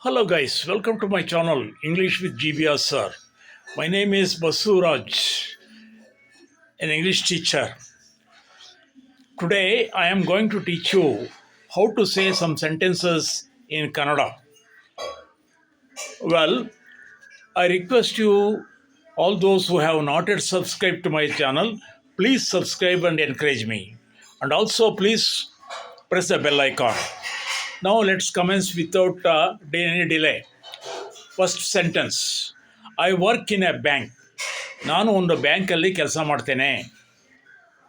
Hello guys, welcome to my channel English with GBR sir. My name is Basuraj, an English teacher. Today I am going to teach you how to say some sentences in Kannada. Well, I request you, all those who have not yet subscribed to my channel, please subscribe and encourage me. And also please press the bell icon. Now let's commence without any delay. First sentence. I work in a bank. ನಾನು ಒಂದು ಬ್ಯಾಂಕಲ್ಲಿ ಕೆಲಸ ಮಾಡ್ತೇನೆ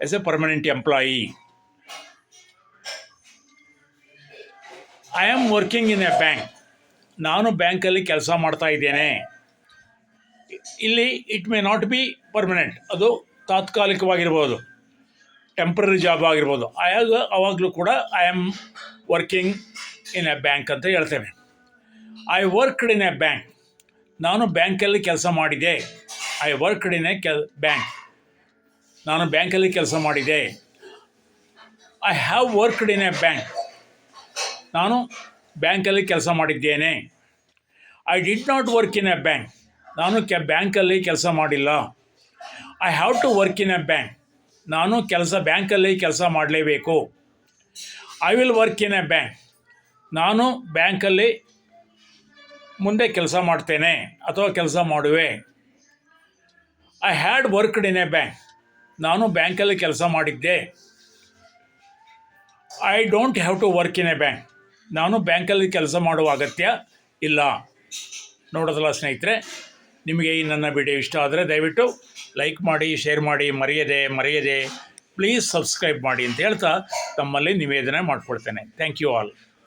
as A permanent employee. I am working in a bank. ನಾನು ಬ್ಯಾಂಕಲ್ಲಿ ಕೆಲಸ ಮಾಡ್ತಾ ಇದ್ದೇನೆ. ಇಲ್ಲಿ it may not be permanent, ಅದು ತಾತ್ಕಾಲಿಕವಾಗಿರ್ಬೋದು, ಟೆಂಪ್ರರಿ ಜಾಬ್ ಆಗಿರ್ಬೋದು. ಆವಾಗಲೂ ಕೂಡ I am working in a bank ಅಂತ ಹೇಳ್ತೇನೆ. I worked in a bank. ನಾನು ಬ್ಯಾಂಕಲ್ಲಿ ಕೆಲಸ ಮಾಡಿದೆ. I worked in a bank. ನಾನು ಬ್ಯಾಂಕಲ್ಲಿ ಕೆಲಸ ಮಾಡಿದೆ. I have worked in a bank. ನಾನು ಬ್ಯಾಂಕಲ್ಲಿ ಕೆಲಸ ಮಾಡಿದ್ದೇನೆ. I did not work in a bank. ನಾನು ಬ್ಯಾಂಕಲ್ಲಿ ಕೆಲಸ ಮಾಡಿಲ್ಲ. I have to work in a bank. ನಾನು ಬ್ಯಾಂಕಲ್ಲಿ ಕೆಲಸ ಮಾಡಲೇಬೇಕು. I will work in a bank. ನಾನು ಬ್ಯಾಂಕಲ್ಲಿ ಮುಂದೆ ಕೆಲಸ ಮಾಡ್ತೇನೆ ಅಥವಾ ಕೆಲಸ ಮಾಡುವೆ. I had worked in a bank. ನಾನು ಬ್ಯಾಂಕಲ್ಲಿ ಕೆಲಸ ಮಾಡಿದ್ದೆ. I don't have to work in a bank. ನಾನು ಬ್ಯಾಂಕಲ್ಲಿ ಕೆಲಸ ಮಾಡುವ ಅಗತ್ಯ ಇಲ್ಲ. ನೋಡೋದಲ್ಲ ಸ್ನೇಹಿತರೆ, ನಿಮಗೆ ಈ ನನ್ನ ವಿಡಿಯೋ ಇಷ್ಟ ಆದರೆ ದಯವಿಟ್ಟು ಲೈಕ್ ಮಾಡಿ, ಶೇರ್ ಮಾಡಿ, ಮರೆಯದೆ ಪ್ಲೀಸ್ ಸಬ್ಸ್ಕ್ರೈಬ್ ಮಾಡಿ ಅಂತ ಹೇಳ್ತಾ ತಮ್ಮಲ್ಲಿ ನಿವೇದನೆ ಮಾಡ್ಕೊಳ್ತೇನೆ. Thank you all.